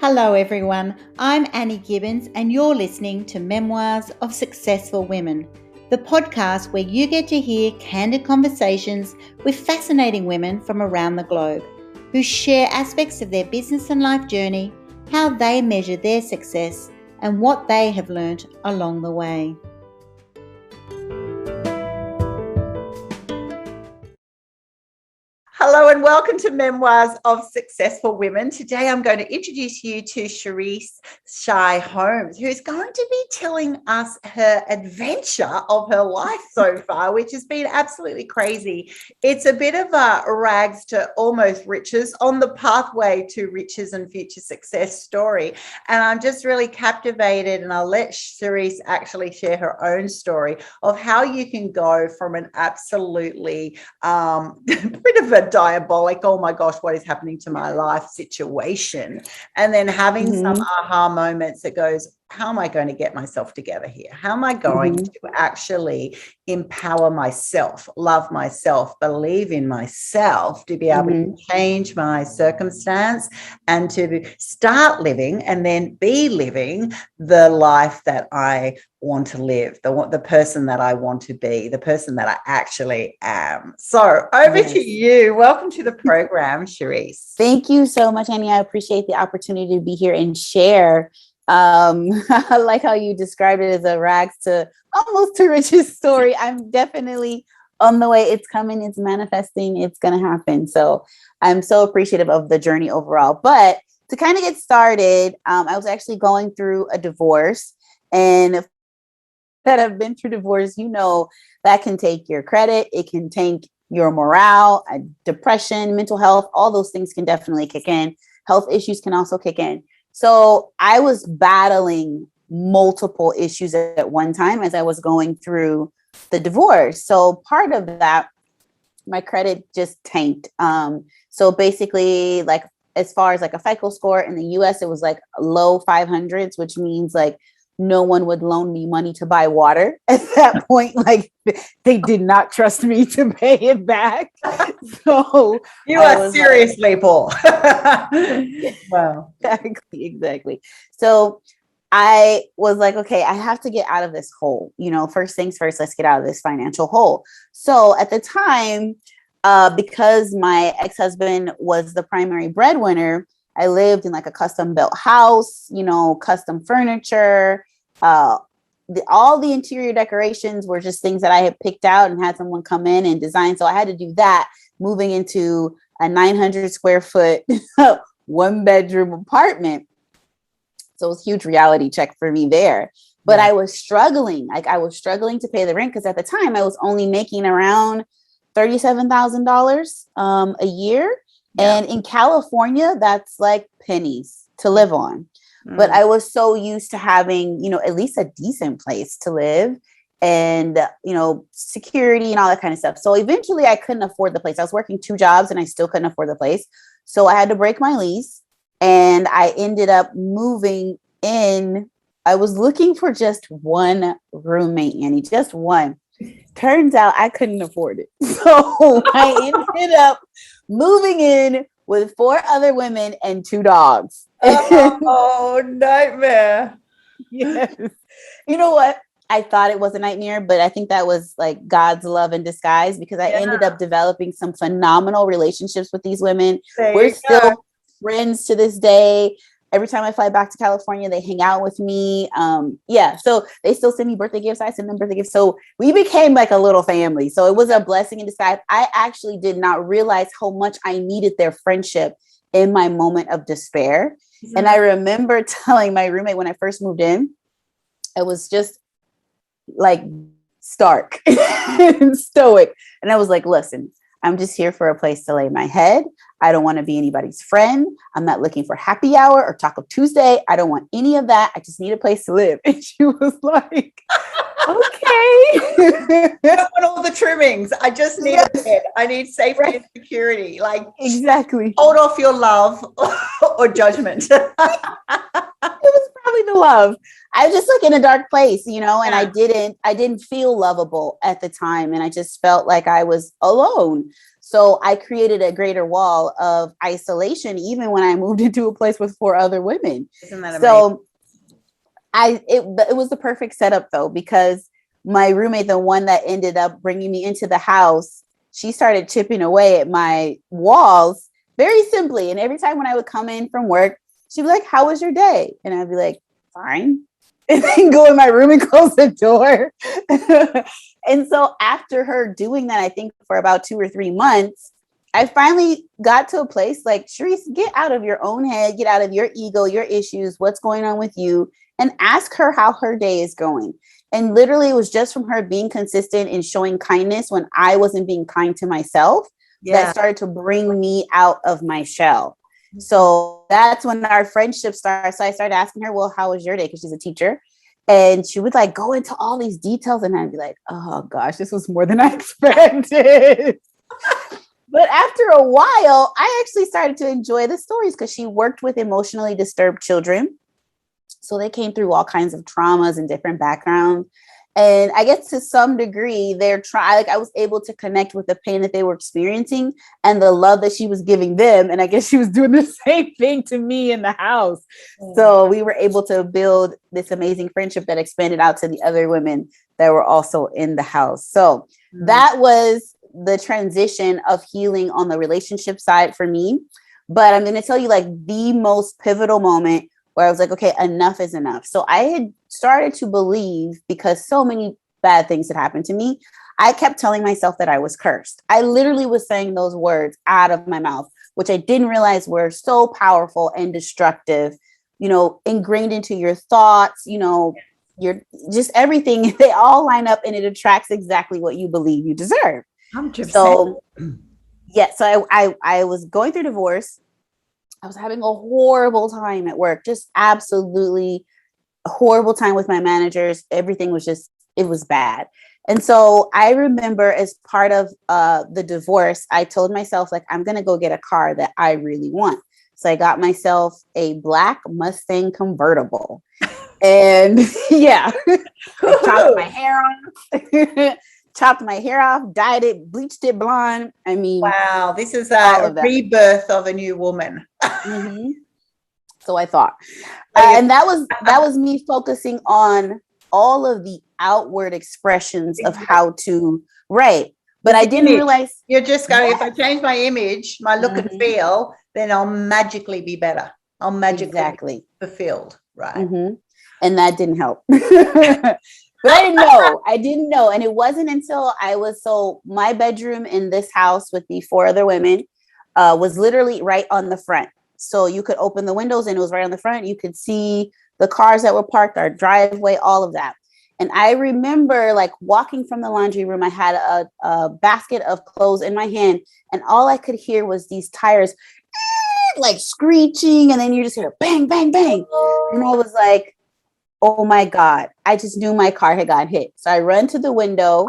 Hello everyone, I'm Annie Gibbins and you're listening to Memoirs of Successful Women, the podcast where you get to hear candid conversations with fascinating women from around the globe who share aspects of their business and life journey, how they measure their success, and what they have learnt along the way. Hello and welcome to Memoirs of Successful Women. Today I'm going to introduce you to Sherese Holmes, who is going to be telling us her adventure of her life so far, which has been absolutely crazy. It's a bit of a rags to almost riches on the pathway to riches and future success story. And I'm just really captivated, and I'll let Sherese actually share her own story of how you can go from an absolutely bit of a diabolic, oh my gosh, what is happening to my life situation, and then having some aha moments that goes, how am I going to get myself together here? How am I going to actually empower myself, love myself, believe in myself, to be able to change my circumstance and to start living and then be living the life that I want to live, the person that I want to be, the person that I actually am. So over to you. Welcome to the program, Sherese. Thank you so much, Annie. I appreciate the opportunity to be here and share. I like how you described it as a rags to almost to riches story. I'm definitely on the way. It's coming. It's manifesting. It's going to happen. So I'm so appreciative of the journey overall. But to kind of get started, I was actually going through a divorce, and that have been through divorce, you know, that can take your credit. It can take your morale, depression, mental health. All those things can definitely kick in. Health issues can also kick in. So I was battling multiple issues at one time as I was going through the divorce. So part of that, my credit just tanked. So basically, like, as far as like a FICO score in the US, it was like low 500s, which means like no one would loan me money to buy water at that point. Like, they did not trust me to pay it back. So you are seriously poor. Wow. Exactly. So I was like, okay, I have to get out of this hole. You know, first things first, let's get out of this financial hole. So at the time, because my ex-husband was the primary breadwinner, I lived in like a custom built house, you know, custom furniture. All the interior decorations were just things that I had picked out and had someone come in and design. So I had to do that, moving into a 900 square foot, 1-bedroom apartment. So it was a huge reality check for me there. But I was struggling. I was struggling to pay the rent because at the time I was only making around $37,000 a year. Yeah. And in California, that's like pennies to live on. But I was so used to having, you know, at least a decent place to live and, you know, security and all that kind of stuff. So eventually I couldn't afford the place. I was working 2 jobs and I still couldn't afford the place. So I had to break my lease, and I ended up moving in. I was looking for just one roommate, Annie, just one. Turns out I couldn't afford it. So I ended up moving in with 4 other women and 2 dogs. Oh, nightmare. Yes. You know what? I thought it was a nightmare, but I think that was like God's love in disguise, because I ended up developing some phenomenal relationships with these women. We're still friends to this day. Every time I fly back to California, they hang out with me. So they still send me birthday gifts. I send them birthday gifts. So we became like a little family. So it was a blessing in disguise. I actually did not realize how much I needed their friendship in my moment of despair. Mm-hmm. And I remember telling my roommate when I first moved in, I was just like stark and stoic. And I was like, listen, I'm just here for a place to lay my head. I don't want to be anybody's friend. I'm not looking for happy hour or Taco Tuesday. I don't want any of that. I just need a place to live. And she was like, okay. I don't want all the trimmings. I just need a bed. I need safety and security. Like, exactly. Hold off your love or judgment. It was probably the love. I was just like in a dark place, you know, and I didn't feel lovable at the time. And I just felt like I was alone. So I created a greater wall of isolation, even when I moved into a place with 4 other women. Isn't that amazing? So it was the perfect setup though, because my roommate, the one that ended up bringing me into the house, she started chipping away at my walls very simply. And every time when I would come in from work, she'd be like, "How was your day?" And I'd be like, "Fine." And then go in my room and close the door. And so after her doing that, I think for about 2 or 3 months, I finally got to a place like, Sherese, get out of your own head, get out of your ego, your issues, what's going on with you, and ask her how her day is going. And literally it was just from her being consistent and showing kindness when I wasn't being kind to myself that started to bring me out of my shell. So that's when our friendship started. So I started asking her, "Well, how was your day?" Because she's a teacher. And she would like go into all these details. And I'd be like, "Oh gosh, this was more than I expected." But after a while, I actually started to enjoy the stories because she worked with emotionally disturbed children. So they came through all kinds of traumas and different backgrounds. And I guess to some degree, I was able to connect with the pain that they were experiencing and the love that she was giving them. And I guess she was doing the same thing to me in the house. So we were able to build this amazing friendship that expanded out to the other women that were also in the house. So that was the transition of healing on the relationship side for me. But I'm going to tell you like the most pivotal moment where I was like, okay, enough is enough. So I had started to believe, because so many bad things had happened to me, I kept telling myself that I was cursed. I literally was saying those words out of my mouth, which I didn't realize were so powerful and destructive, ingrained into your thoughts, your just everything. They all line up and it attracts exactly what you believe you deserve. 100%. So I was going through divorce. I was having a horrible time at work, just absolutely a horrible time with my managers. Everything was it was bad. And so I remember as part of the divorce, I told myself, like, I'm going to go get a car that I really want. So I got myself a black Mustang convertible. And I chopped my hair off, dyed it, bleached it blonde. I mean, wow, this is a rebirth of a new woman. So I thought, and that was me focusing on all of the outward expressions of how to write. But I didn't realize you're just going, if I change my image, my look and feel, then I'll magically be better. I'll magically be fulfilled. Right. And that didn't help. But I didn't know. And it wasn't until my bedroom in this house with the 4 other women was literally right on the front. So you could open the windows and it was right on the front. You could see the cars that were parked, our driveway, all of that. And I remember like walking from the laundry room, I had a basket of clothes in my hand and all I could hear was these tires like screeching. And then you just hear bang, bang, bang. And I was like, oh my God, I just knew my car had got hit. So I run to the window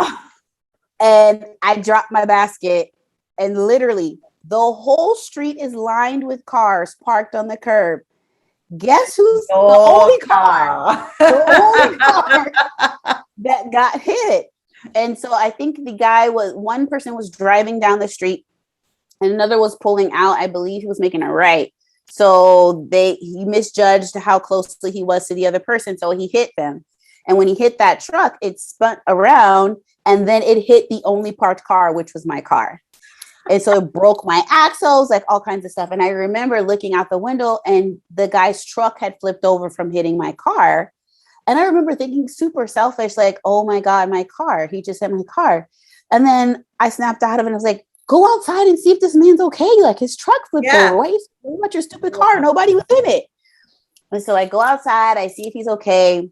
and I drop my basket, and literally the whole street is lined with cars parked on the curb. Guess who's the only car that got hit? And so I think one person was driving down the street and another was pulling out. I believe he was making a right. So he misjudged how closely he was to the other person. So he hit them. And when he hit that truck, it spun around and then it hit the only parked car, which was my car. And so it broke my axles, like all kinds of stuff. And I remember looking out the window and the guy's truck had flipped over from hitting my car. And I remember thinking super selfish, like, oh my God, my car. He just hit my car. And then I snapped out of it and I was like, go outside and see if this man's okay. Like his truck flipped over. Why are you worried about your stupid car? Nobody was in it. And so I go outside, I see if he's okay.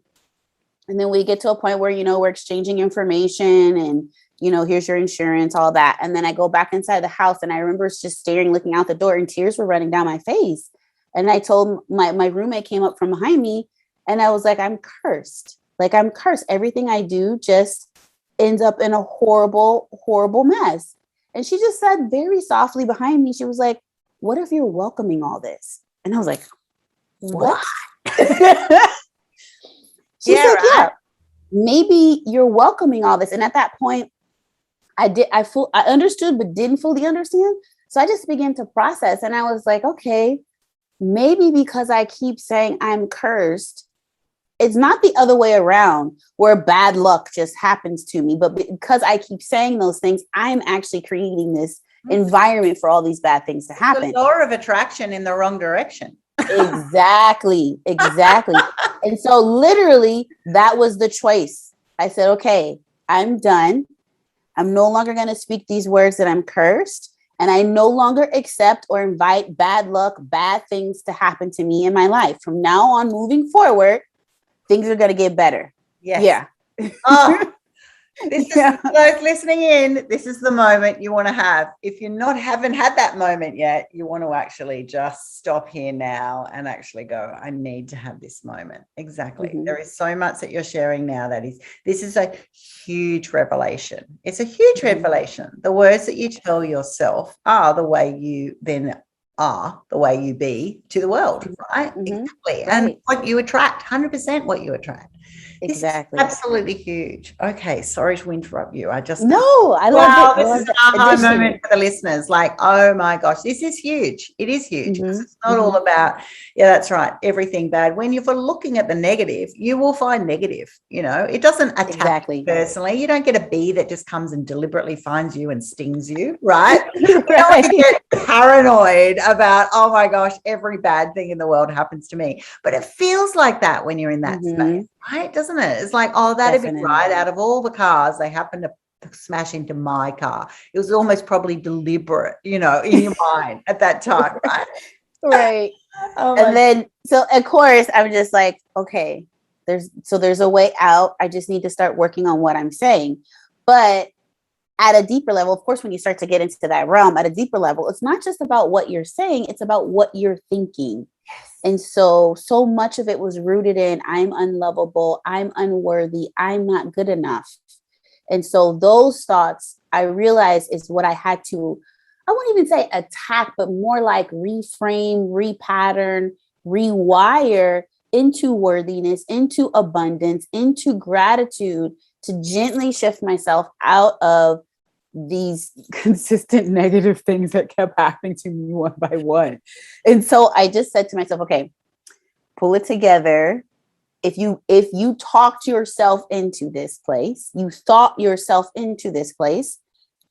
And then we get to a point where, we're exchanging information and, here's your insurance, all that. And then I go back inside the house and I remember just staring, looking out the door and tears were running down my face. And I told my roommate came up from behind me and I was like, I'm cursed. Like I'm cursed. Everything I do just ends up in a horrible, horrible mess. And she just said very softly behind me, she was like, what if you're welcoming all this? And I was like, what? She's like, yeah, maybe you're welcoming all this. And at that point, I understood, but didn't fully understand. So I just began to process, and I was like, okay, maybe because I keep saying I'm cursed, it's not the other way around where bad luck just happens to me. But because I keep saying those things, I'm actually creating this environment for all these bad things to happen. The law of attraction in the wrong direction. Exactly. And so literally that was the choice. I said, okay, I'm done. I'm no longer going to speak these words that I'm cursed. And I no longer accept or invite bad luck, bad things to happen to me in my life. From now on, moving forward, things are going to get better. Yes. Yeah. Oh, this is those listening in. This is the moment you want to have. If you're haven't had that moment yet, you want to actually just stop here now and actually go, I need to have this moment. Exactly. Mm-hmm. There is so much that you're sharing now this is a huge revelation. It's a huge revelation. The words that you tell yourself are the way you then are, the way you be to the world, right? Mm-hmm. Exactly. Right. And what you attract, 100% what you attract. Exactly. This is absolutely huge. Okay, sorry to interrupt you. I love it. This is an aha moment for the listeners. Like, oh my gosh, this is huge. It is huge because it's not all about, that's right, everything bad. When you're looking at the negative, you will find negative. It doesn't attack you personally. You don't get a bee that just comes and deliberately finds you and stings you, right? You don't get paranoid about, oh my gosh, every bad thing in the world happens to me. But it feels like that when you're in that space. Right, doesn't it? It's like, oh, that'd be right. Out of all the cars, they happen to smash into my car. It was almost probably deliberate, in your mind at that time, right? Right. And then, so of course, I'm just like, okay, there's a way out. I just need to start working on what I'm saying. But at a deeper level, of course, when you start to get into that realm, at a deeper level, it's not just about what you're saying, it's about what you're thinking. And so much of it was rooted in I'm unlovable, I'm unworthy, I'm not good enough. And so those thoughts, I realized, is what I had to, I wouldn't even say attack, but more like reframe, repattern, rewire into worthiness, into abundance, into gratitude, to gently shift myself out of these consistent negative things that kept happening to me one by one. And so I just said to myself, okay, pull it together. If you talked yourself into this place, you thought yourself into this place,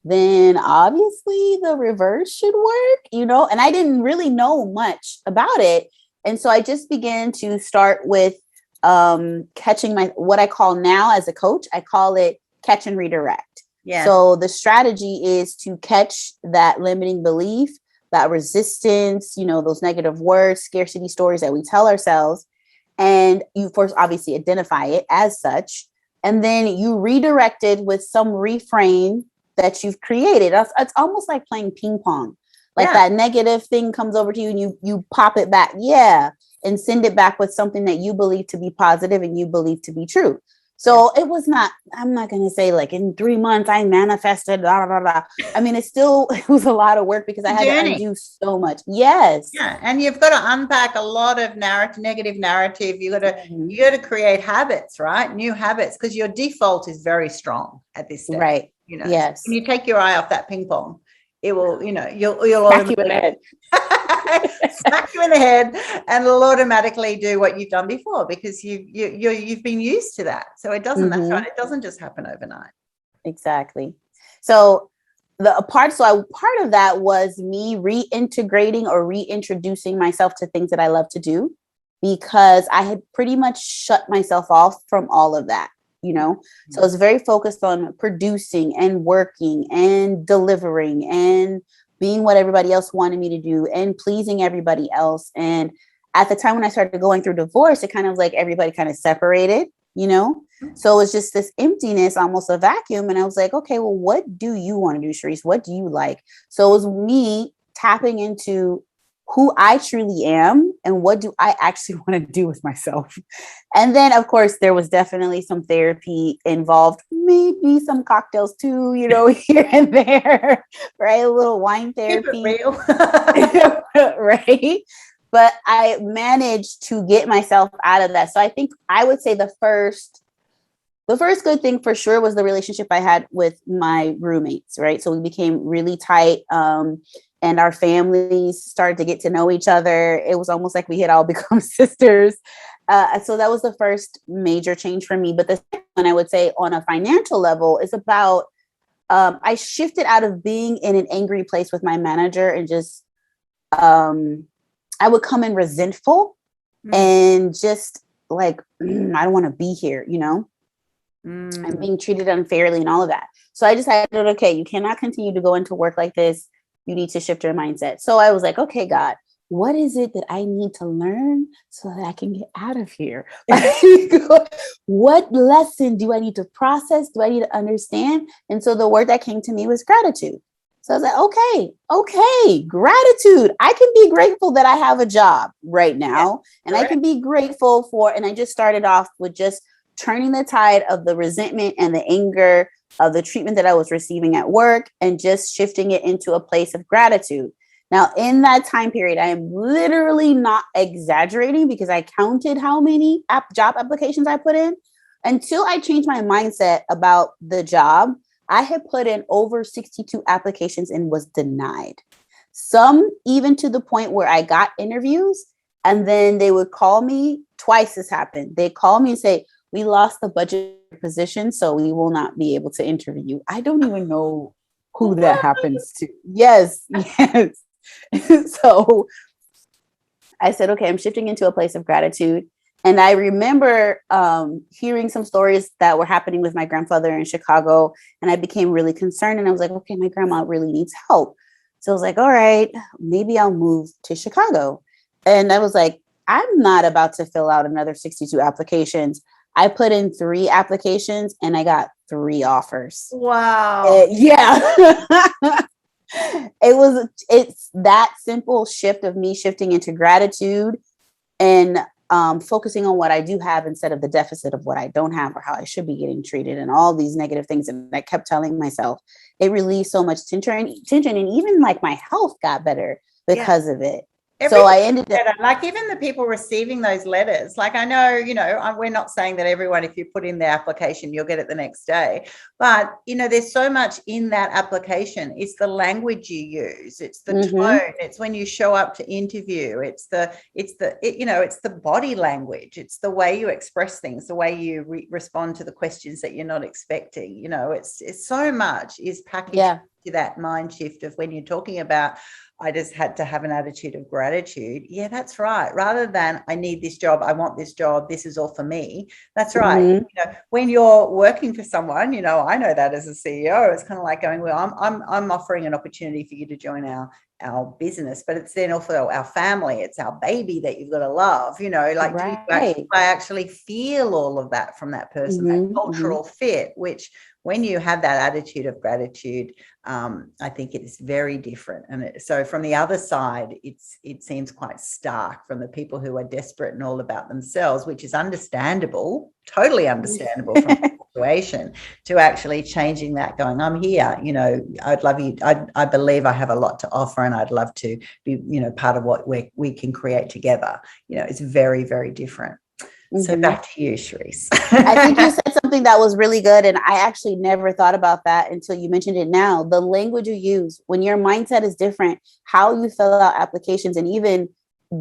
then obviously the reverse should work, and I didn't really know much about it. And so I just began to start with catching what I call now as a coach, I call it catch and redirect. Yeah. So the strategy is to catch that limiting belief, that resistance, those negative words, scarcity stories that we tell ourselves. And you first obviously identify it as such. And then you redirect it with some reframe that you've created. It's almost like playing ping pong. Like that negative thing comes over to you and you pop it back. Yeah. And send it back with something that you believe to be positive and you believe to be true. So it was not, I'm not going to say like in 3 months I manifested, blah, blah, blah. I mean, it was a lot of work because I had to undo so much. Yes. Yeah. And you've got to unpack a lot of negative narrative. You got to create habits, right? New habits, because your default is very strong at this stage. Right. Yes. When you take your eye off that ping pong, it will, you'll smack you in the head. Smack you in the head, and it'll automatically do what you've done before because you've been used to that. So it doesn't. That's right. It doesn't just happen overnight. Exactly. So part of that was me reintegrating or reintroducing myself to things that I love to do, because I had pretty much shut myself off from all of that. So I was very focused on producing and working and delivering and being what everybody else wanted me to do and pleasing everybody else. And at the time when I started going through divorce, it kind of like everybody kind of separated, So it was just this emptiness, almost a vacuum. And I was like, okay, well, what do you want to do, Sherese? What do you like? So it was me tapping into who I truly am and what do I actually want to do with myself. And then, of course, there was definitely some therapy involved, maybe some cocktails too, here and there, right? A little wine therapy. Right? But I managed to get myself out of that. So I think I would say the first the first good thing for sure was the relationship I had with my roommates, right? So we became really tight. And our families started to get to know each other. It was almost like we had all become sisters. So that was the first major change for me. But the second one, I would say, on a financial level, is about I shifted out of being in an angry place with my manager and just I would come in resentful and just like, I don't want to be here, you know? I'm being treated unfairly and all of that. So I decided, okay, you cannot continue to go into work like this. You need to shift your mindset. So I was like, okay, God, what is it that I need to learn so that I can get out of here? What lesson do I need to process? Do I need to understand? And so the word that came to me was gratitude. So I was like, okay, gratitude. I can be grateful that I have a job right now. And I can be grateful for, and I just started off with just turning the tide of the resentment and the anger of the treatment that I was receiving at work and just shifting it into a place of gratitude. Now, in that time period, I am literally not exaggerating because I counted how many job applications I put in. Until I changed my mindset about the job, I had put in over 62 applications and was denied. Some even to the point where I got interviews and then they would call me. Twice this happened. They call me and say, we lost the budget position, so we will not be able to interview you. I don't even know who that happens to. Yes. So I said, okay, I'm shifting into a place of gratitude. And I remember hearing some stories that were happening with my grandfather in Chicago. And I became really concerned. And I was like, okay, my grandma really needs help. So I was like, all right, maybe I'll move to Chicago. And I was like, I'm not about to fill out another 62 applications. I put in 3 applications and I got 3 offers. Wow. It's that simple shift of me shifting into gratitude and focusing on what I do have instead of the deficit of what I don't have or how I should be getting treated and all these negative things. And I kept telling myself it relieved so much tension and even like my health got better because of it. So I ended up like even the people receiving those letters, like I know, you know, we're not saying that everyone, if you put in their application, you'll get it the next day. But, you know, there's so much in that application. It's the language you use. It's the tone. It's when you show up to interview. It's the body language. It's the way you express things, the way you respond to the questions that you're not expecting. You know, it's so much is packaged to that mind shift of when you're talking about, I just had to have an attitude of gratitude. Yeah, that's right. Rather than I need this job, I want this job, this is all for me. That's right. You know, when you're working for someone, you know, I know that as a CEO, it's kind of like going, well, I'm offering an opportunity for you to join our business, but it's then also our family. It's our baby that you've got to love. You know, like I actually feel all of that from that person, that cultural fit, which when you have that attitude of gratitude, I think it is very different. And so from the other side, it seems quite stark from the people who are desperate and all about themselves, which is understandable, totally understandable from the situation, to actually changing that, going, I'm here, you know, I'd love you. I believe I have a lot to offer and I'd love to be, you know, part of what we can create together. You know, it's very, very different. So back to you, Sherese. I think you said something that was really good. And I actually never thought about that until you mentioned it now. The language you use, when your mindset is different, how you fill out applications and even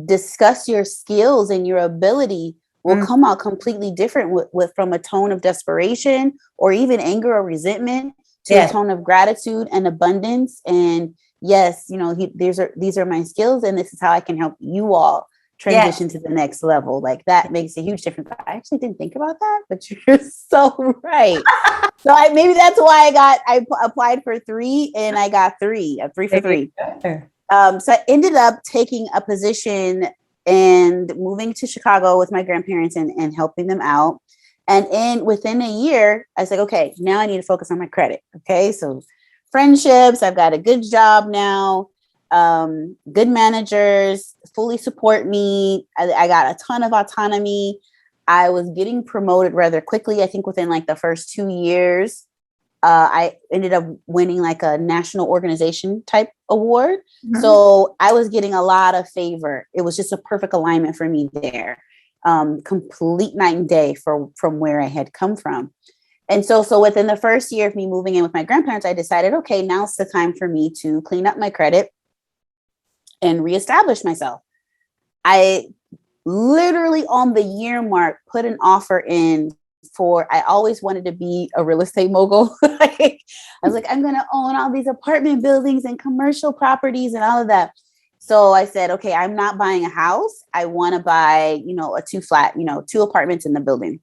discuss your skills and your ability will come out completely different with from a tone of desperation or even anger or resentment to a tone of gratitude and abundance. And yes, you know, these are my skills and this is how I can help you all transition to the next level. Like that makes a huge difference. I actually didn't think about that, but you're so right. So maybe that's why I applied for 3 and I got 3 for 3. So I ended up taking a position and moving to Chicago with my grandparents and helping them out. And within a year, I was like, okay, now I need to focus on my credit. Okay. So friendships, I've got a good job now. Good managers fully support me. I got a ton of autonomy. I was getting promoted rather quickly. I think within like the first 2 years, I ended up winning like a national organization type award. So I was getting a lot of favor. It was just a perfect alignment for me there. Complete night and day from where I had come from. And so within the first year of me moving in with my grandparents, I decided, okay, now's the time for me to clean up my credit and reestablish myself. I literally on the year mark put an offer in for, I always wanted to be a real estate mogul. I was like, I'm going to own all these apartment buildings and commercial properties and all of that. So I said, okay, I'm not buying a house. I want to buy, a 2-flat, 2 apartments in the building.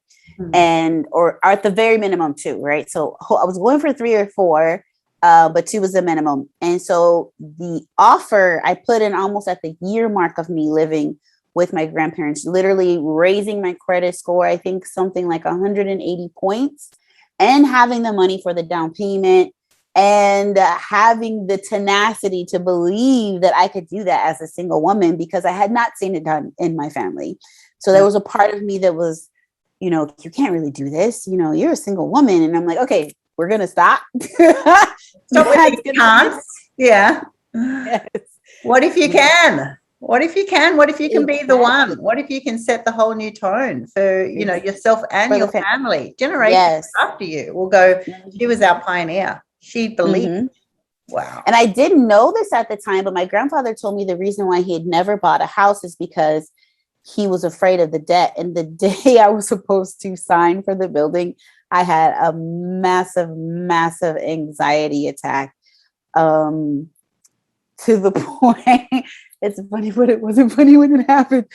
And or at the very minimum 2, right? So I was going for 3 or 4, but 2 was the minimum. And so the offer I put in almost at the year mark of me living with my grandparents, literally raising my credit score, I think something like 180 points, and having the money for the down payment, and having the tenacity to believe that I could do that as a single woman, because I had not seen it done in my family. So there was a part of me that was, you can't really do this. You're a single woman. And I'm like, okay, we're going to stop. Stop with these can't. Yeah. Yes. What if you can? What if you can? What if you can be the one? What if you can set the whole new tone for, yourself and your family? Generations after you will go, she was our pioneer. She believed. Wow. And I didn't know this at the time, but my grandfather told me the reason why he had never bought a house is because he was afraid of the debt. And the day I was supposed to sign for the building, I had a massive, massive anxiety attack. To the point, it's funny, but it wasn't funny when it happened,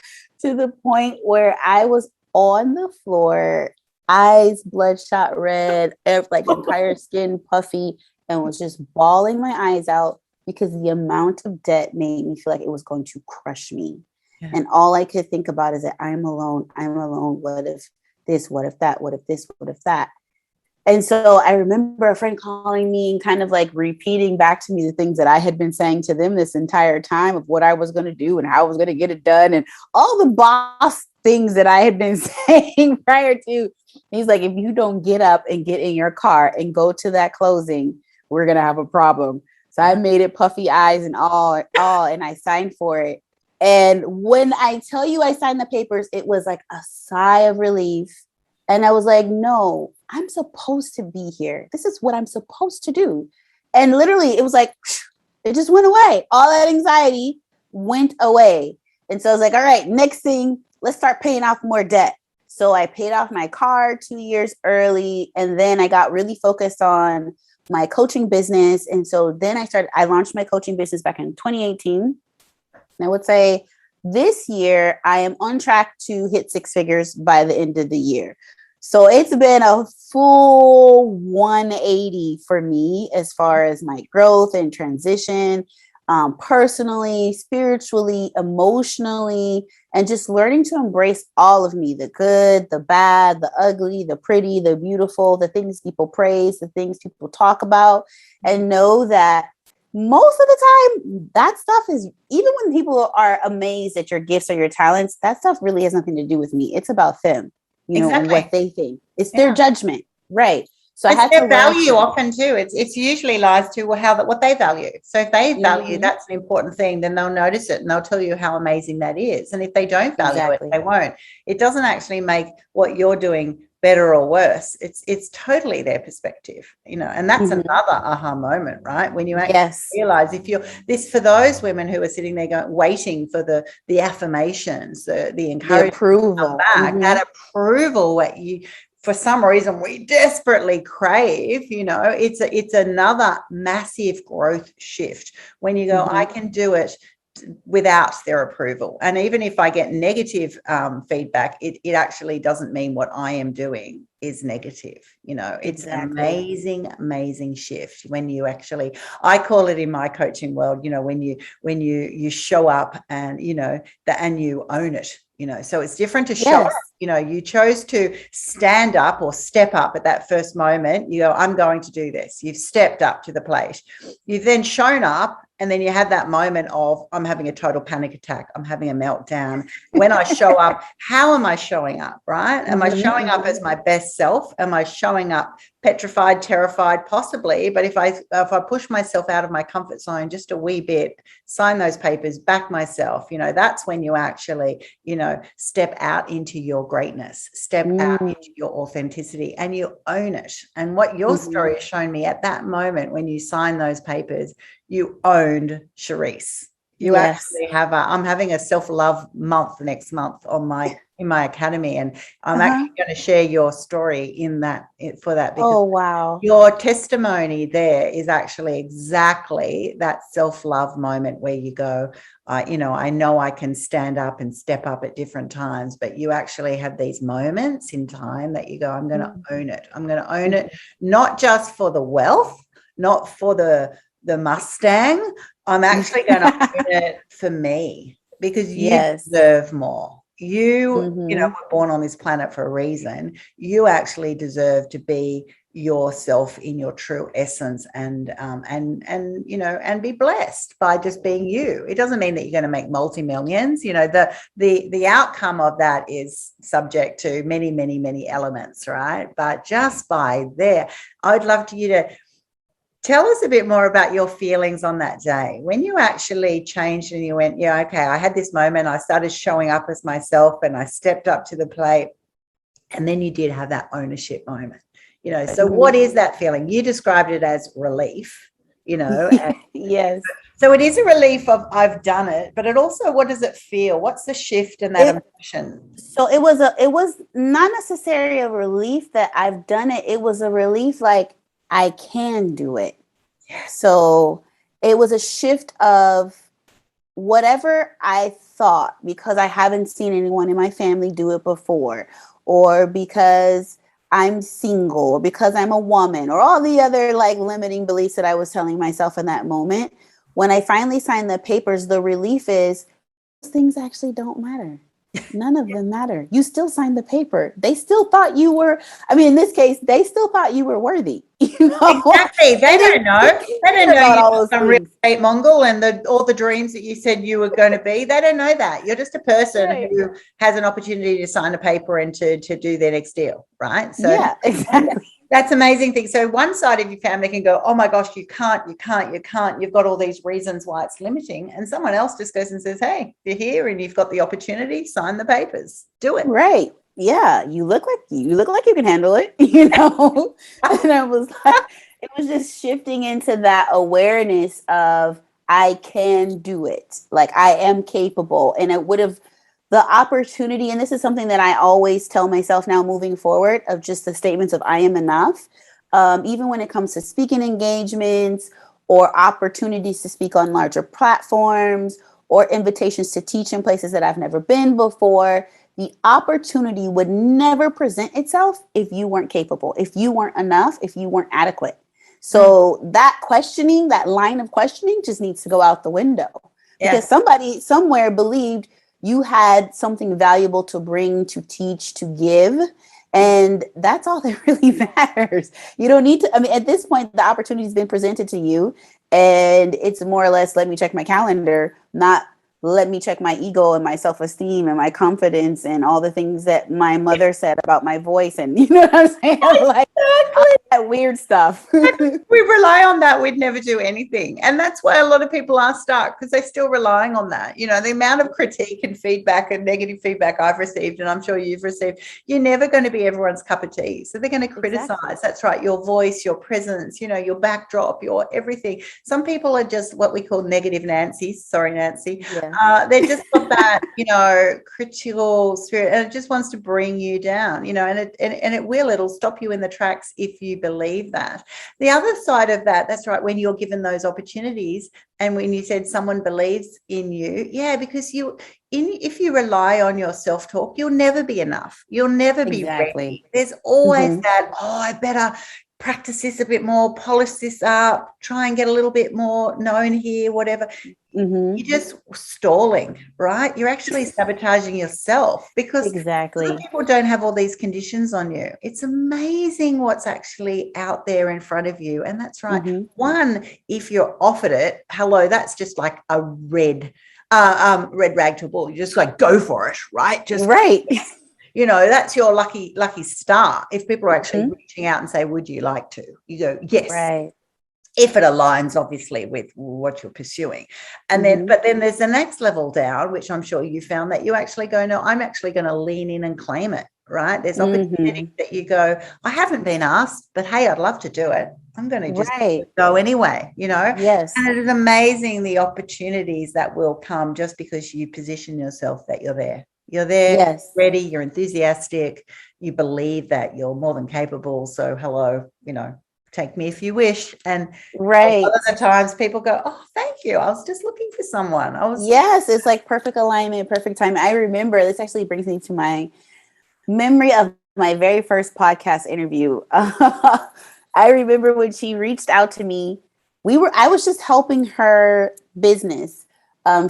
to the point where I was on the floor, eyes bloodshot red, like entire skin puffy, and was just bawling my eyes out because the amount of debt made me feel like it was going to crush me. Yeah. And all I could think about is that I'm alone. What if this? What if that? What if this? What if that? And so I remember a friend calling me and kind of like repeating back to me the things that I had been saying to them this entire time of what I was going to do and how I was going to get it done and all the boss things that I had been saying prior to. He's like, if you don't get up and get in your car and go to that closing, we're going to have a problem. So I made it puffy eyes and all, and I signed for it. And when I tell you I signed the papers, it was like a sigh of relief. And I was like, no, I'm supposed to be here. This is what I'm supposed to do. And literally, it was like, it just went away. All that anxiety went away. And so I was like, all right, next thing, let's start paying off more debt. So I paid off my car 2 years early. And then I got really focused on my coaching business. And so then I launched my coaching business back in 2018. And I would say this year, I am on track to hit 6 figures by the end of the year. So it's been a full 180 for me as far as my growth and transition, personally, spiritually, emotionally, and just learning to embrace all of me, the good, the bad, the ugly, the pretty, the beautiful, the things people praise, the things people talk about, and know that most of the time, that stuff is, even when people are amazed at your gifts or your talents, that stuff really has nothing to do with me. It's about them. And what they think. It's their judgment. Right. So it's their value often too. It's usually lies to what they value. So if they value that's an important thing, then they'll notice it and they'll tell you how amazing that is. And if they don't value it, they won't. It doesn't actually make what you're doing better or worse. It's totally their perspective, and that's another aha moment, right? When you actually realize if you're this, for those women who are sitting there waiting for the affirmations, the encouragement, approval, that approval, what you, for some reason we desperately crave, it's another massive growth shift when you go, I can do it without their approval. And even if I get negative feedback, it actually doesn't mean what I am doing is negative. It's an amazing shift when you actually, I call it in my coaching world, when you show up and, and you own it. So it's different to show up. You chose to stand up or step up at that first moment. You go, I'm going to do this. You've stepped up to the plate. You've then shown up And then you have that moment of, I'm having a total panic attack. I'm having a meltdown. When I show up, how am I showing up, right? Am I showing up as my best self? Am I showing up petrified, terrified? Possibly. But if I push myself out of my comfort zone just a wee bit, sign those papers, back myself, that's when you actually, step out into your greatness, step out into your authenticity, and you own it. And what your story has shown me at that moment, when you sign those papers, you owned Sherese. You actually have I'm having a self-love month next month in my academy, and I'm actually going to share your story for that, because your testimony there is actually exactly that self-love moment where you go, I know I can stand up and step up at different times, but you actually have these moments in time that you go, I'm going to own it. I'm going to own it, not just for the wealth, not for the Mustang. I'm actually going to own it for me, because you deserve more. You were born on this planet for a reason. You actually deserve to be yourself in your true essence, and be blessed by just being you. It doesn't mean that you're going to make multi-millions. The outcome of that is subject to many, many, many elements, right? But just by there, I would love you to tell us a bit more about your feelings on that day when you actually changed and you went, I had this moment. I started showing up as myself and I stepped up to the plate. And then you did have that ownership moment, So what is that feeling? You described it as relief, Yes. So it is a relief of, I've done it, but it also, what does it feel? What's the shift in that emotion? So it was not necessarily a relief that I've done it. It was a relief like, I can do it. So it was a shift of whatever I thought, because I haven't seen anyone in my family do it before, or because I'm single, or because I'm a woman, or all the other limiting beliefs that I was telling myself in that moment. When I finally signed the papers, the relief is those things actually don't matter. None of them matter. You still signed the paper. They still thought you were, in this case, they still thought you were worthy. Exactly. They don't know. They don't know you're some real estate Mongol and all the dreams that you said you were going to be. They don't know that. You're just a person who has an opportunity to sign a paper and to do their next deal, right? So yeah, exactly. That's amazing thing. So one side of your family can go, oh my gosh, you can't. You've got all these reasons why it's limiting. And someone else just goes and says, hey, you're here and you've got the opportunity, sign the papers, do it. Right. Yeah. You look like you can handle it, And I was it was just shifting into that awareness of I can do it. Like I am capable. And it would have the opportunity, and this is something that I always tell myself now moving forward, of just the statements of I am enough, even when it comes to speaking engagements or opportunities to speak on larger platforms or invitations to teach in places that I've never been before. The opportunity would never present itself if you weren't capable, if you weren't enough, if you weren't adequate. So that questioning, that line of questioning just needs to go out the window, because somebody somewhere believed you had something valuable to bring, to teach, to give. And that's all that really matters. You don't need to, at this point, the opportunity has been presented to you, and it's more or less, let me check my calendar, not let me check my ego and my self-esteem and my confidence and all the things that my mother said about my voice. And you know what I'm saying? Like that weird stuff. We rely on that. We'd never do anything. And that's why a lot of people are stuck, because they're still relying on that. The amount of critique and feedback and negative feedback I've received, and I'm sure you've received, you're never going to be everyone's cup of tea. So they're going to criticize. Exactly. That's right. Your voice, your presence, your backdrop, your everything. Some people are just what we call negative Nancy's. Sorry, Nancy. Yeah. They're just got that, critical spirit, and it just wants to bring you down, and it'll stop you in the tracks if you believe that. The other side of that, that's right, when you're given those opportunities, and when you said someone believes in you, because if you rely on your self-talk, you'll never be enough. You'll never be ready. There's always that, I better practice this a bit more, polish this up, try and get a little bit more known here, whatever. You're just stalling, right? You're actually sabotaging yourself, because exactly people don't have all these conditions on you. It's amazing what's actually out there in front of you. And that's right. One, if you're offered it, hello, that's just like a red rag to a bull. You just like go for it, right? Just right. You know, that's your lucky star. If people are actually reaching out and say, would you like to? You go, yes. Right. If it aligns, obviously, with what you're pursuing. And then, but then there's the next level down, which I'm sure you found, that you actually go, no, I'm actually going to lean in and claim it, right? There's opportunity that you go, I haven't been asked, but hey, I'd love to do it. I'm going to just go anyway, you know? Yes. And it is amazing the opportunities that will come just because you position yourself that you're there. You're there, ready, you're enthusiastic, you believe that you're more than capable. So hello, you know, take me if you wish. And a lot of the times people go, oh, thank you. I was just looking for someone. Yes, it's like perfect alignment, perfect time. I remember, this actually brings me to my memory of my very first podcast interview. I remember when she reached out to me, I was just helping her business.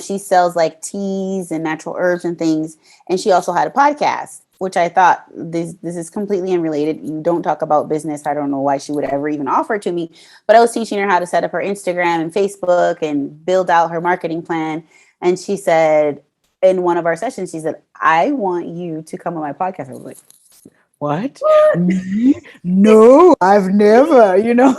She sells like teas and natural herbs and things. And she also had a podcast, which I thought this is completely unrelated. You don't talk about business. I don't know why she would ever even offer it to me, but I was teaching her how to set up her Instagram and Facebook and build out her marketing plan. And she said, in one of our sessions, she said, I want you to come on my podcast. I was like, what? Me? No, I've never, you know.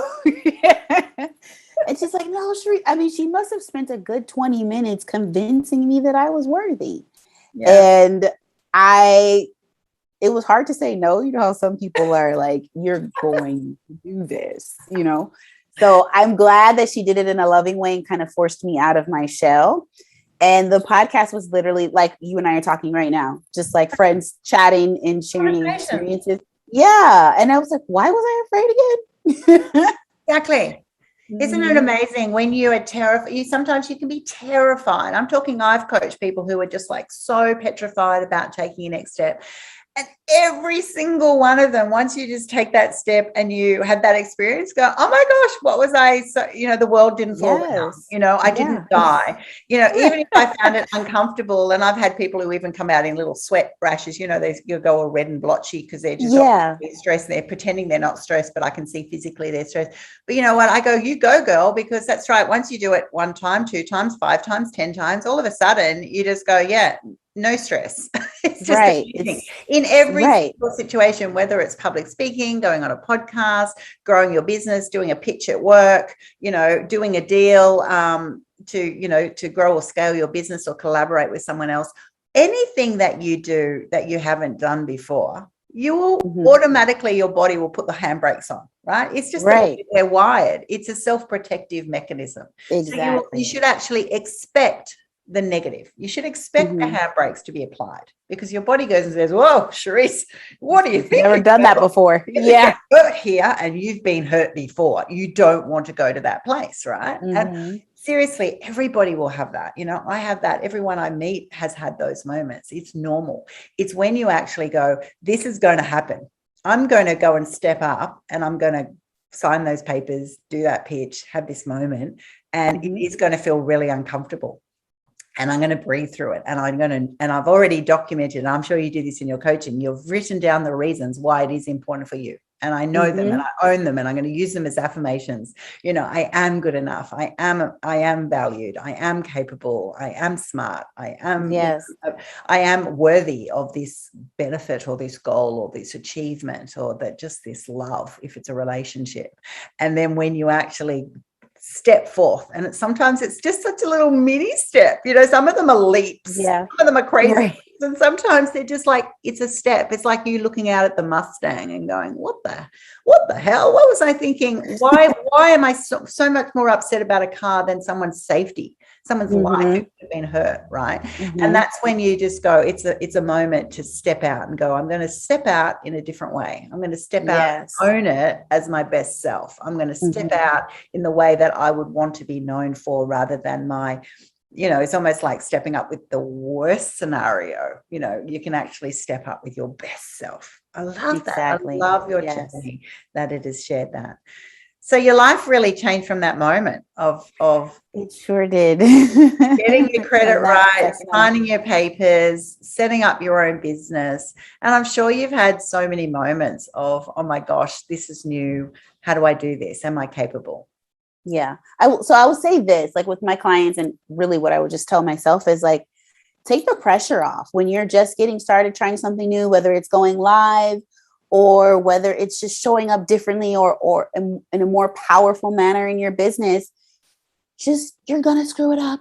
And she's like, no, Sherese. I mean, she must have spent a good 20 minutes convincing me that I was worthy. Yeah. And it was hard to say no. You know how some people are like, you're going to do this, you know? So I'm glad that she did it in a loving way and kind of forced me out of my shell. And the podcast was literally like you and I are talking right now, just like friends chatting and sharing experiences. Yeah. And I was like, why was I afraid again? Exactly. Isn't it amazing when you are terrified? Sometimes you can be terrified. I'm talking, I've coached people who are just like so petrified about taking your next step. And every single one of them, once you just take that step and you had that experience, go, oh my gosh, what was I? So, you know, the world didn't fall down. You know, I didn't die. You know, even if I found it uncomfortable, and I've had people who even come out in little sweat rashes, you know, you'll go all red and blotchy because they're just stressed. They're pretending they're not stressed, but I can see physically they're stressed. But you know what? I go, you go, girl, because that's right. Once you do it 1 time, 2 times, 5 times, 10 times, all of a sudden you just go, yeah, no stress. It's just in every single situation, whether it's public speaking, going on a podcast, growing your business, doing a pitch at work, you know, doing a deal to grow or scale your business or collaborate with someone else. Anything that you do that you haven't done before, you will automatically, your body will put the handbrakes on, right? It's just the way they're wired. It's a self-protective mechanism. Exactly. So you should actually expect the negative. You should expect the handbrakes to be applied, because your body goes and says, whoa, Sherese, what do you think? Never done that before. Yeah. Hurt here, and you've been hurt before. You don't want to go to that place, right? And seriously, everybody will have that. You know, I have that. Everyone I meet has had those moments. It's normal. It's when you actually go, this is going to happen. I'm going to go and step up, and I'm going to sign those papers, do that pitch, have this moment, and it is going to feel really uncomfortable. And I'm going to breathe through it. And I've already documented, and I'm sure you do this in your coaching, you've written down the reasons why it is important for you. And I know them, and I own them, and I'm going to use them as affirmations. You know, I am good enough. I am valued. I am capable. I am smart. I am worthy of this benefit or this goal or this achievement, or that just this love, if it's a relationship. And then when you actually step forth, and sometimes it's just such a little mini step, you know, some of them are leaps, some of them are crazy, and sometimes they're just like, it's a step. It's like you looking out at the Mustang and going, what the hell, what was I thinking? Why am I so much more upset about a car than someone's safety, someone's life could have been hurt, right? And that's when you just go, it's a moment to step out and go, I'm going to step out in a different way. I'm going to step out, own it as my best self. I'm going to step out in the way that I would want to be known for, rather than my it's almost like stepping up with the worst scenario. You can actually step up with your best self. I love that. I Exactly. love your Yes. journey that it has shared that. So your life really changed from that moment of It sure did. getting your credit From that right, second. signing your papers, setting up your own business. And I'm sure you've had so many moments of, oh my gosh, this is new. How do I do this? Am I capable? Yeah. So I will say this, like with my clients, and really what I would just tell myself is like, take the pressure off when you're just getting started trying something new, whether it's going live or whether it's just showing up differently or in a more powerful manner in your business. Just, you're going to screw it up.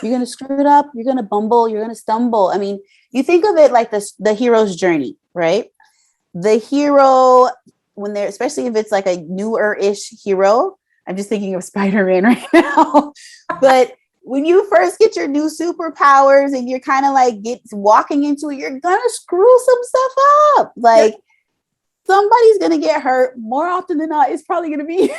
You're going to screw it up. You're going to bumble. You're going to stumble. I mean, you think of it like the hero's journey, right? The hero, when they're, especially if it's like a newer-ish hero, I'm just thinking of Spider-Man right now. But when you first get your new superpowers and you're kind of like walking into it, you're gonna screw some stuff up. Like somebody's gonna get hurt. More often than not, it's probably gonna be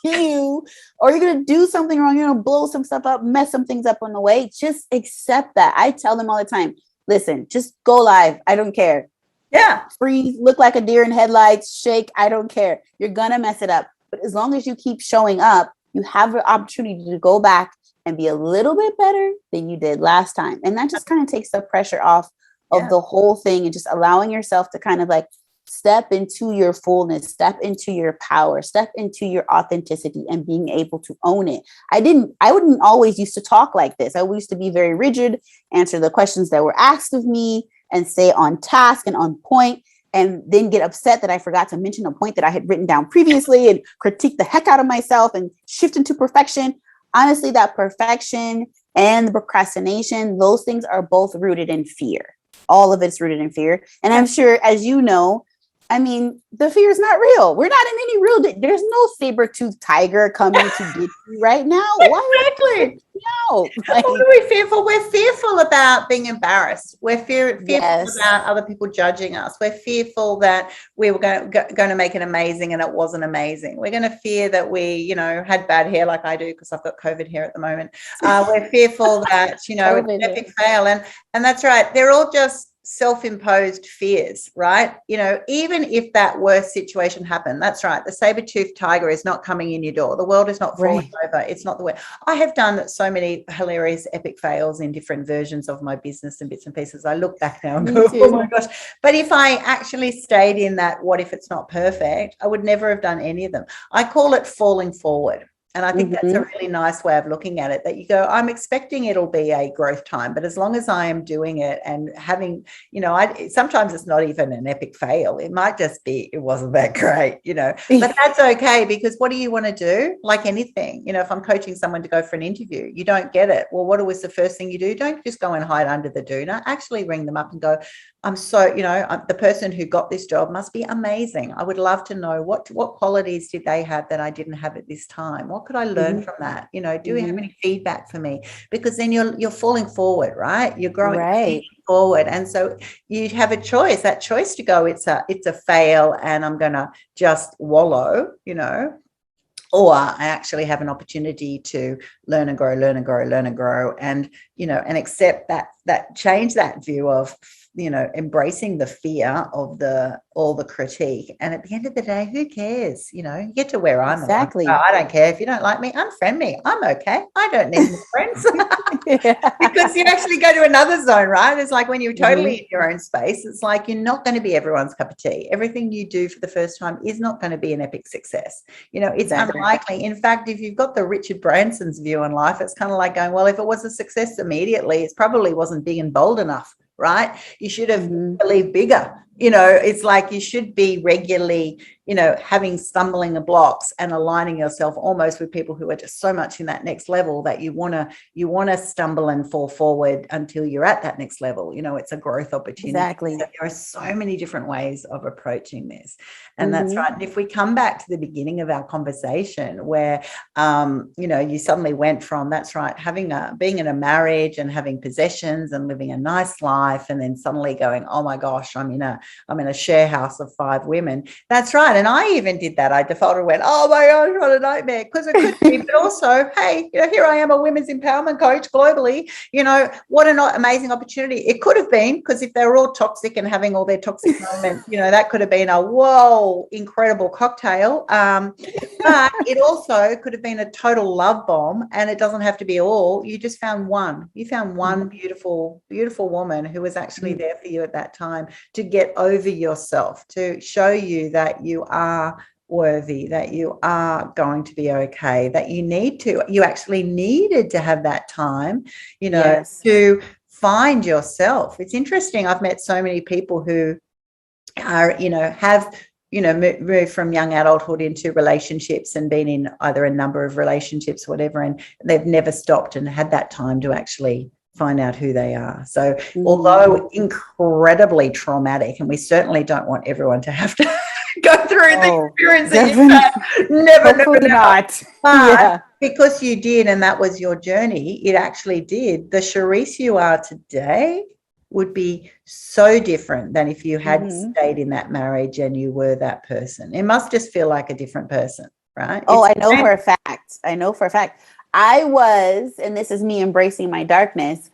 you, or you're gonna do something wrong. You're gonna blow some stuff up, mess some things up on the way. Just accept that. I tell them all the time, listen, just go live. I don't care. Yeah. Freeze, look like a deer in headlights, shake. I don't care. You're gonna mess it up. But as long as you keep showing up, you have the opportunity to go back and be a little bit better than you did last time. And that just kind of takes the pressure off of the whole thing and just allowing yourself to kind of like step into your fullness, step into your power, step into your authenticity and being able to own it. I wouldn't always used to talk like this. I used to be very rigid, answer the questions that were asked of me and stay on task and on point, and then get upset that I forgot to mention a point that I had written down previously and critique the heck out of myself and shift into perfection. Honestly, that perfection and the procrastination, those things are both rooted in fear. All of it's rooted in fear. And I'm sure, as you know, I mean, the fear is not real. We're not in any real, there's no saber-toothed tiger coming to get you right now. Exactly. No. Like, what are we fearful? We're fearful about being embarrassed. We're fearful about other people judging us. We're fearful that we were going to make it amazing and it wasn't amazing. We're going to fear that we, had bad hair like I do because I've got COVID hair at the moment. We're fearful that, it's an epic fail. And that's right. They're all just self-imposed fears, right? Even if that worst situation happened, that's right. The saber-toothed tiger is not coming in your door. The world is not falling over. It's not the way. I have done so many hilarious epic fails in different versions of my business and bits and pieces. I look back now and go, oh my gosh. But if I actually stayed in that, what if it's not perfect, I would never have done any of them. I call it falling forward. And I think that's a really nice way of looking at it, that you go, I'm expecting it'll be a growth time, but as long as I am doing it and having, sometimes it's not even an epic fail. It might just be, it wasn't that great, but that's okay, because what do you want to do? Like anything, if I'm coaching someone to go for an interview, you don't get it. Well, what was the first thing you do? Don't just go and hide under the doona. Actually ring them up and go, I'm so, the person who got this job must be amazing. I would love to know what qualities did they have that I didn't have at this time? What could I learn from that? Do you have any feedback for me? Because then you're falling forward, right? You're growing forward. And so you have a choice, that choice to go, it's a fail and I'm going to just wallow, or I actually have an opportunity to learn and grow, and, and accept that change that view of, embracing the fear of all the critique. And at the end of the day, who cares? You get to where I'm at. I don't care if you don't like me, unfriend me. I'm okay. I don't need more friends. Because you actually go to another zone, right? It's like when you're totally in your own space, it's like you're not going to be everyone's cup of tea. Everything you do for the first time is not going to be an epic success. It's unlikely. In fact, if you've got the Richard Branson's view on life, it's kind of like going, well, if it was a success immediately, it probably wasn't big and bold enough. Right? You should have believed bigger. It's like you should be regularly, having stumbling blocks and aligning yourself almost with people who are just so much in that next level that you want to stumble and fall forward until you're at that next level. It's a growth opportunity. Exactly. So there are so many different ways of approaching this. And that's right. And if we come back to the beginning of our conversation where, you suddenly went from, that's right, being in a marriage and having possessions and living a nice life, and then suddenly going, oh my gosh, I'm in a I'm in a share house of 5 women. That's right. And I even did that. I defaulted and went, oh my gosh, what a nightmare. Because it could be, but also, hey, here I am, a women's empowerment coach globally. What an amazing opportunity. It could have been, because if they were all toxic and having all their toxic moments, that could have been a whoa, incredible cocktail. But it also could have been a total love bomb, and it doesn't have to be all. You just found one. You found one beautiful, beautiful woman who was actually there for you at that time to get over yourself, to show you that you are worthy, that you are going to be okay, that you actually needed to have that time, Yes. to find yourself. It's interesting. I've met so many people who are, have moved from young adulthood into relationships and been in either a number of relationships, whatever, and they've never stopped and had that time to actually find out who they are. So although incredibly traumatic, and we certainly don't want everyone to have to go through the experience that you've had, never not. But because you did, and that was your journey, it actually did. The Sherese you are today would be so different than if you had stayed in that marriage and you were that person. It must just feel like a different person, right? I know for a fact. I was, and this is me embracing my darkness,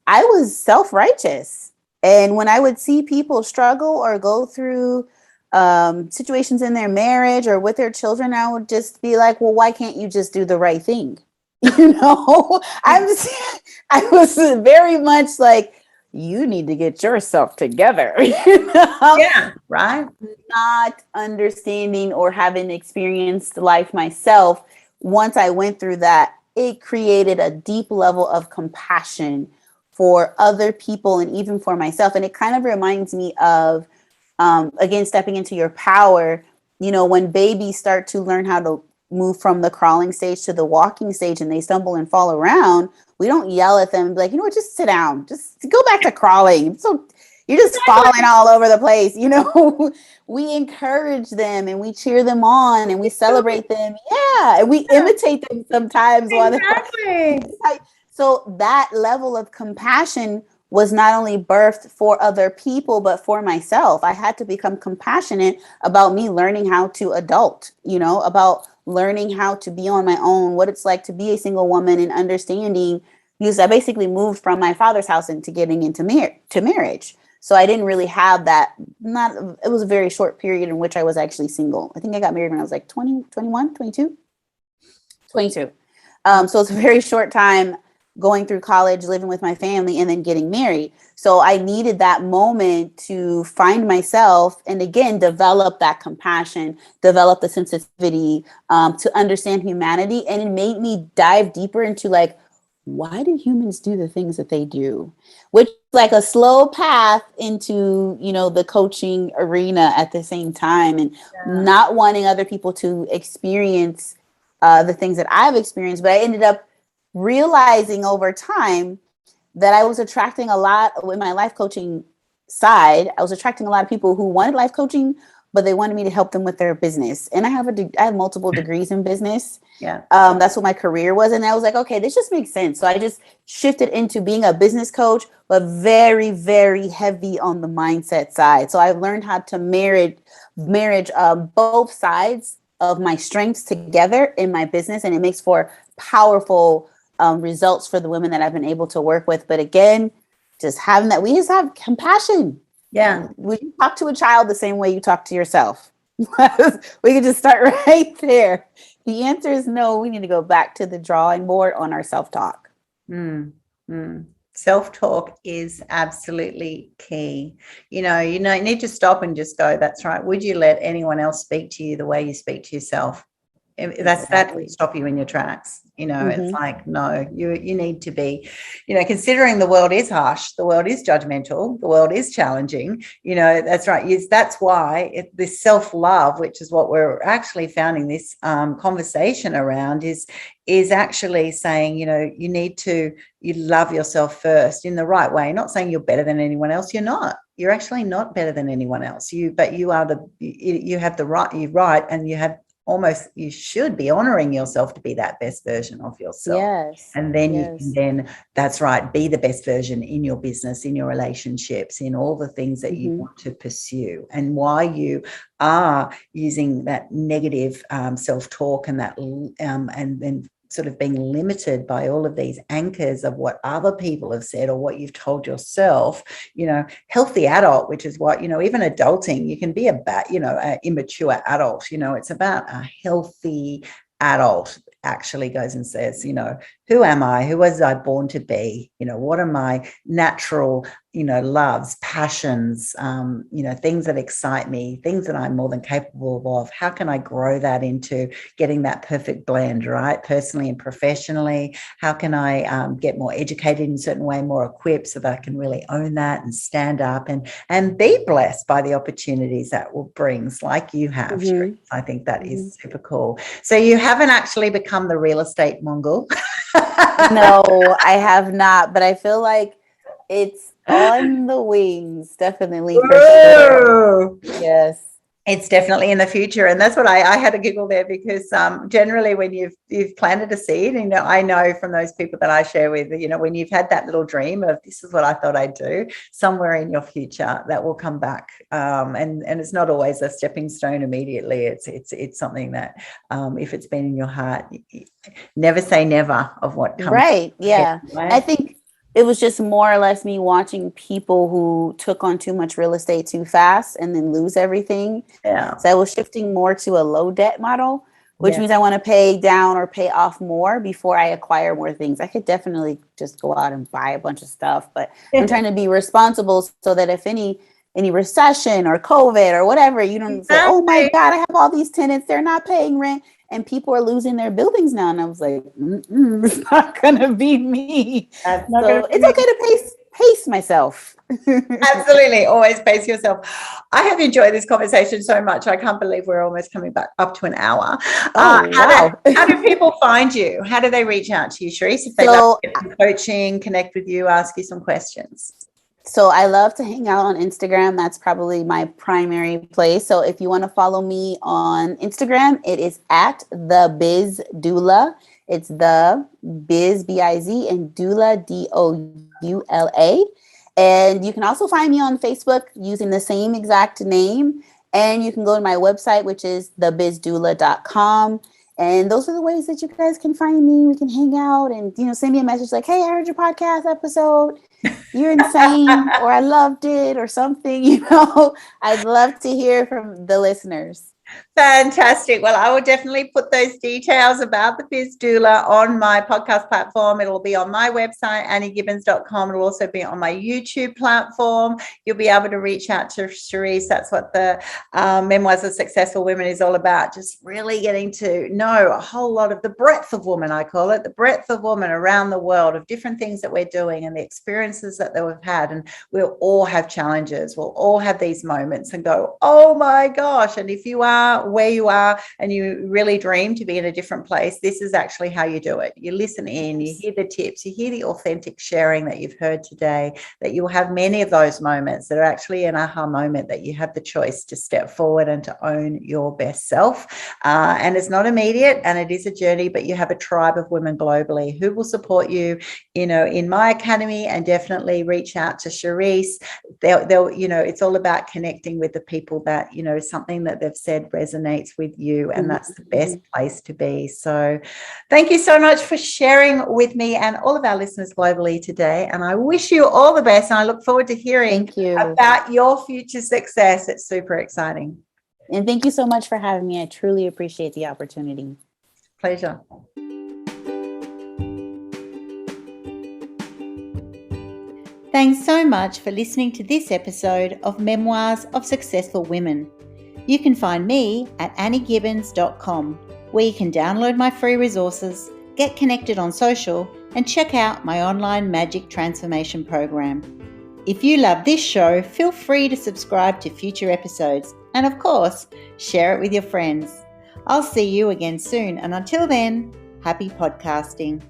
I was self-righteous. And when I would see people struggle or go through situations in their marriage or with their children, I would just be like, well, why can't you just do the right thing? I was very much like, you need to get yourself together. Yeah, right. Not understanding or having experienced life myself. Once I went through that, it created a deep level of compassion for other people and even for myself. And it kind of reminds me of, again, stepping into your power. When babies start to learn how to move from the crawling stage to the walking stage and they stumble and fall around, we don't yell at them and be like, just sit down, just go back to crawling. So you're just falling all over the place. We encourage them and we cheer them on and we celebrate them. Yeah. And we imitate them sometimes. Exactly. So that level of compassion was not only birthed for other people, but for myself. I had to become compassionate about me learning how to adult, about learning how to be on my own, what it's like to be a single woman, and understanding, because I basically moved from my father's house into getting into marriage. So I didn't really have that. It was a very short period in which I was actually single. I think I got married when I was like 20, 21, 22. So it's a very short time going through college, living with my family, and then getting married. So I needed that moment to find myself and, again, develop that compassion, develop the sensitivity, to understand humanity. And it made me dive deeper into, like, why do humans do the things that they do? Which is like a slow path into, the coaching arena at the same time, and not wanting other people to experience the things that I've experienced. But I ended up realizing over time that I was attracting a lot with my life coaching side. I was attracting a lot of people who wanted life coaching, but they wanted me to help them with their business. And I have multiple degrees in business. Yeah. That's what my career was. And I was like, okay, this just makes sense. So I just shifted into being a business coach, but very, very heavy on the mindset side. So I learned how to marriage both sides of my strengths together in my business. And it makes for powerful results for the women that I've been able to work with. But again, just having that, we just have compassion. Yeah. We talk to a child the same way you talk to yourself. We can just start right there. The answer is no. We need to go back to the drawing board on our self-talk. Self-talk is absolutely key. You need to stop and just go, that's right. Would you let anyone else speak to you the way you speak to yourself? That would stop you in your tracks. It's like, no, you need to be, considering the world is harsh, the world is judgmental, the world is challenging, that's right. Yes, that's why this self-love, which is what we're actually founding this conversation around, is actually saying, you love yourself first in the right way. Not saying you're better than anyone else. You're not. You're actually not better than anyone else. You have the right, and you have almost you should be honoring yourself to be that best version of yourself. Yes. And then you can then, that's right, be the best version in your business, in your relationships, in all the things that you want to pursue. And why you are using that negative self-talk and that and then sort of being limited by all of these anchors of what other people have said or what you've told yourself, healthy adult, which is what, even adulting, you can be an immature adult, it's about a healthy adult actually goes and says, who am I? Who was I born to be? What are my natural, loves, passions, things that excite me, things that I'm more than capable of. How can I grow that into getting that perfect blend, right? Personally and professionally. How can I get more educated in a certain way, more equipped so that I can really own that and stand up and be blessed by the opportunities that will brings, like you have. I think that is super cool. So you haven't actually become the real estate Mongol. No, I have not, but I feel like it's on the wings, definitely, for sure. Yes. It's definitely in the future. And that's what I had a giggle there because generally when you've planted a seed, I know from those people that I share with, when you've had that little dream of this is what I thought I'd do, somewhere in your future that will come back. And it's not always a stepping stone immediately. It's something that if it's been in your heart, never say never of what comes. Right. Yeah. Right? I think it was just more or less me watching people who took on too much real estate too fast and then lose everything. Yeah. So I was shifting more to a low debt model, which means I want to pay down or pay off more before I acquire more things. I could definitely just go out and buy a bunch of stuff, but I'm trying to be responsible so that if any recession or COVID or whatever, you don't say, oh my God, I have all these tenants, they're not paying rent. And people are losing their buildings now. And I was like, it's not going to be me. So it's okay to pace myself. Absolutely. Always pace yourself. I have enjoyed this conversation so much. I can't believe we're almost coming back up to an hour. How do people find you? How do they reach out to you, Sherese, if they love coaching, connect with you, ask you some questions? So I love to hang out on Instagram. That's probably my primary place. So if you want to follow me on Instagram, it is at the Biz Doula. It's the Biz B-I-Z and Doula D-O-U-L-A. And you can also find me on Facebook using the same exact name. And you can go to my website, which is thebizdoula.com. And those are the ways that you guys can find me. We can hang out and, send me a message like, hey, I heard your podcast episode. You're insane, or I loved it, or something, I'd love to hear from the listeners. Fantastic. Well, I will definitely put those details about the Biz Doula on my podcast platform. It will be on my website, anniegibbins.com. It will also be on my YouTube platform. You'll be able to reach out to Sherese. That's what the Memoirs of Successful Women is all about. Just really getting to know a whole lot of the breadth of woman, I call it, the breadth of woman around the world of different things that we're doing and the experiences that we've had. And we'll all have challenges. We'll all have these moments and go, oh my gosh. And if you are where you are and you really dream to be in a different place, this is actually how you do it. You listen in, you hear the tips, you hear the authentic sharing that you've heard today, that you'll have many of those moments that are actually an aha moment that you have the choice to step forward and to own your best self. And it's not immediate and it is a journey, but you have a tribe of women globally who will support you, in my academy, and definitely reach out to Sherese. They'll it's all about connecting with the people that, something that they've said resonates with you, and that's the best place to be. So thank you so much for sharing with me and all of our listeners globally today, and I wish you all the best, and I look forward to hearing about your future success. It's super exciting. And thank you so much for having me. I truly appreciate the opportunity. Pleasure. Thanks so much for listening to this episode of Memoirs of Successful Women. You can find me at anniegibbins.com, where you can download my free resources, get connected on social, and check out my online magic transformation program. If you love this show, feel free to subscribe to future episodes, and of course, share it with your friends. I'll see you again soon, and until then, happy podcasting.